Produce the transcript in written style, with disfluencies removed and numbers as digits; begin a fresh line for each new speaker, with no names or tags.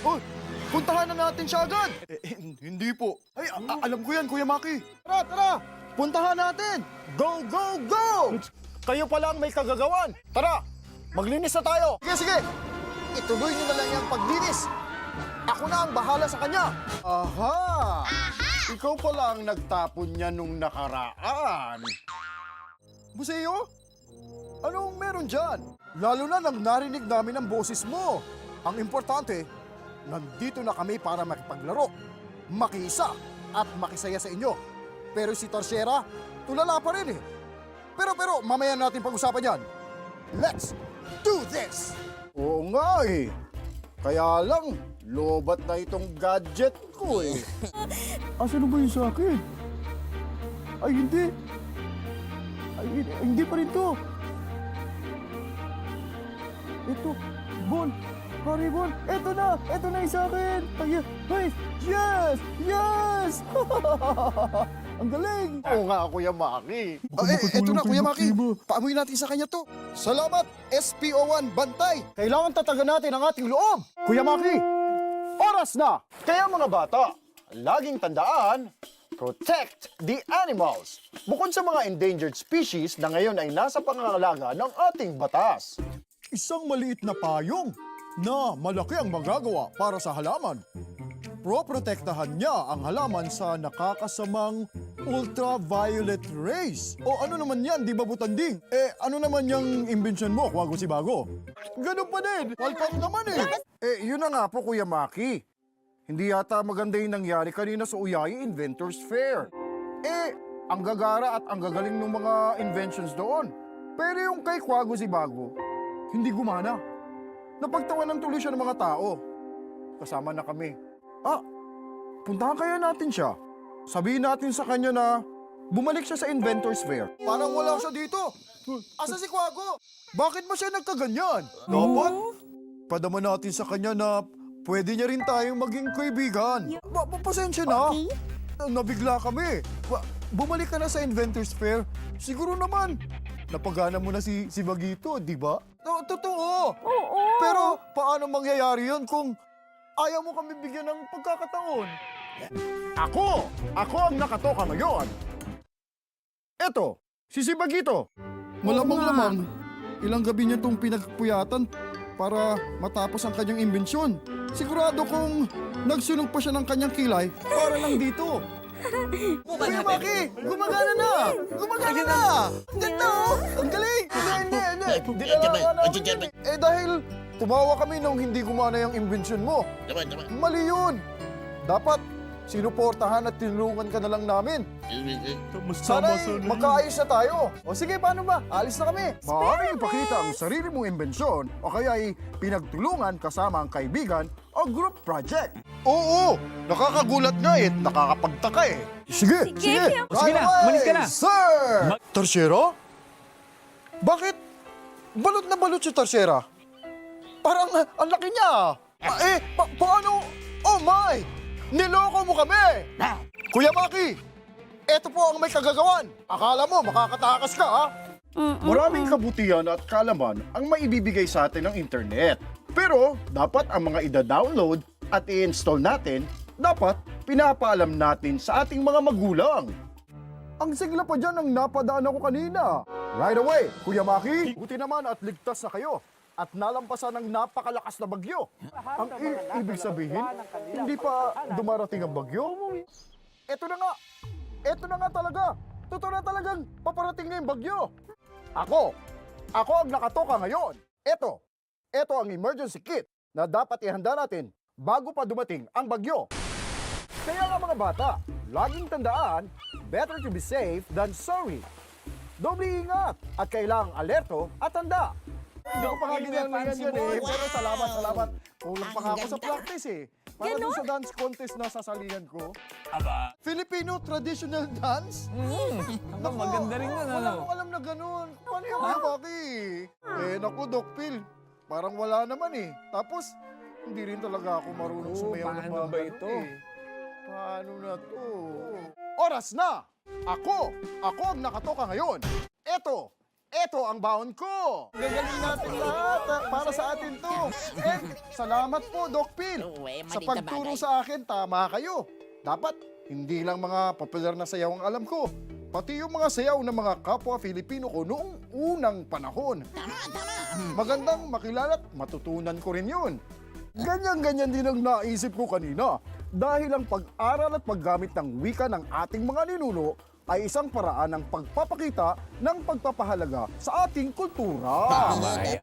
Oh, puntahan na natin siya agad! Hindi po. Ay, alam ko yan, Kuya Maki. Tara, tara! Puntahan natin! Go, go, go! Kayo pala ang may kagagawan. Tara, maglinis na tayo. Sige, sige. Ituloy niyo na lang yung paglinis. Ako na ang bahala sa kanya. Aha! Ikaw pala ang nagtapon niya nung nakaraan. Museo? Anong meron dyan? Lalo na nang narinig namin ang boses mo. Ang importante, nandito na kami para makipaglaro, makiisa at makisaya sa inyo. Pero si Torsiera, tulala pa rin eh. Pero mamaya natin pag-usapan yan. Let's do this! Oo nga eh. Kaya lang, lobat na itong gadget ko eh. Asan ba yung sa akin? Ay, hindi. Ay, hindi pa rin to. Ito, Bon, Haribon, ito na yung sa akin. Ay, yes, yes! Ang galing! Oo nga, Kuya Maki. Eto na, Kuya Maki. Paamoy natin sa kanya to. Salamat, SPO1 Bantay. Kailangan tatagan natin ang ating loob. Kuya Maki, oras na! Kaya mga bata, laging tandaan, protect the animals. Bukod sa mga endangered species na ngayon ay nasa pangangalaga ng ating batas. Isang maliit na payong na malaki ang magagawa para sa halaman. Proprotektahan niya ang halaman sa nakakasamang ultraviolet rays. O ano naman yan, di ba butanding? Ano naman yung imbensyon mo, Kwago si Bago? Ganun pa din, walpak naman eh. Yun na nga po, Kuya Maki. Hindi yata maganda yung nangyari kanina sa Uyai Inventors Fair. Ang gagara at ang gagaling ng mga inventions doon. Pero yung kay Kwago si Bago, hindi gumana. Napagtawanan tuloy siya ng mga tao. Kasama na kami. Puntahan kaya natin siya. Sabihin natin sa kanya na bumalik siya sa Inventors Fair. Parang wala siya dito. Asa si Kwago? Bakit ba siya nagkaganyan? Dapat, padama natin sa kanya na pwede niya rin tayong maging kaibigan. Pasensya na. Nabigla kami. Bumalik ka na sa Inventors Fair. Siguro naman, napagana mo na si Bagito, di ba? Totoo.
Oo.
Pero paano mangyayari yun kung ayaw mo kami bigyan ng pagkakataon? Ako ang nakatoka ngayon. Eto, si Bagito. Malamang-lamang, ilang gabi niya itong pinagpuyatan para matapos ang kanyang imbensyon. Sigurado kung nagsunog pa siya ng kanyang kilay para lang dito. Kuya Maki, gumagana na! Gumagana na! Ganda oh! Ang galing! Hindi na namin. Dahil tumawa kami nung hindi gumana yung imbensyon mo. Mali yun! Dapat sinuportahan at tinulungan ka na lang namin. Sana magkaayos na tayo. O sige, paano ba? Alis na kami. Maaaring ipakita ang sarili mong imbensyon o kaya ay pinagtulungan kasama ang kaibigan o group project. Oo! Nakakagulat nga eh. Nakakapagtaka eh. Sige!
Sige,
Sige na, umalis ka na.
Sir! Tersyero? Bakit? Balot na balot si Tersyera. Parang ang laki niya. Paano? Oh my! Niloko mo kami! Kuya Maki, eto po ang may kagagawan. Akala mo makakatakas ka, ha? Maraming kabutihan at kaalaman ang maibibigay sa atin ng internet. Pero dapat ang mga ida-download at i-install natin, dapat pinapaalam natin sa ating mga magulang. Ang sigla pa dyan ang napadaan ako kanina. Right away, Kuya Maki. Buti naman at ligtas na kayo. At nalampasan ng napakalakas na bagyo. Ang ibig sabihin, hindi pa dumarating ang bagyo? Ito na nga talaga. Totoo na talagang paparating na yung bagyo. Ako ang nakatoka ngayon. Ito ang emergency kit na dapat ihanda natin bago pa dumating ang bagyo. Kaya nga mga bata, laging tandaan, better to be safe than sorry. Doble ingat at kailangang alerto at handa. Hindi ko pa nga ginagawa yan eh. Pero salamat. Kulang pa nga ako sa practice eh. Para dun sa dance contest na sasalihan ko.
Aba.
Filipino traditional dance?
Naku, maganda rin yun,
Wala
ano?
akong alam na ganun. Paano yung Maki? Naku, Doc Phil. Parang wala naman eh. Tapos, hindi rin talaga ako marunong sumayaw ng
paano
mga
ba
ganun
ito?
eh. Paano na to? Oras na! Ako ang nakatoka ngayon. Eto eto ang baon ko. Gagaling natin lahat para sa atin to. And salamat po, Doc Phil. Sa pagturo sa akin, tama kayo. Dapat hindi lang mga popular na sayaw ang alam ko, pati yung mga sayaw ng mga kapwa Filipino ko noong unang panahon. Magandang makilala at matutunan ko rin yun. Ganyan-ganyan din ang naisip ko kanina dahil ang pag-aral at paggamit ng wika ng ating mga ninuno ay isang paraan ng pagpapakita ng pagpapahalaga sa ating kultura.
Tama.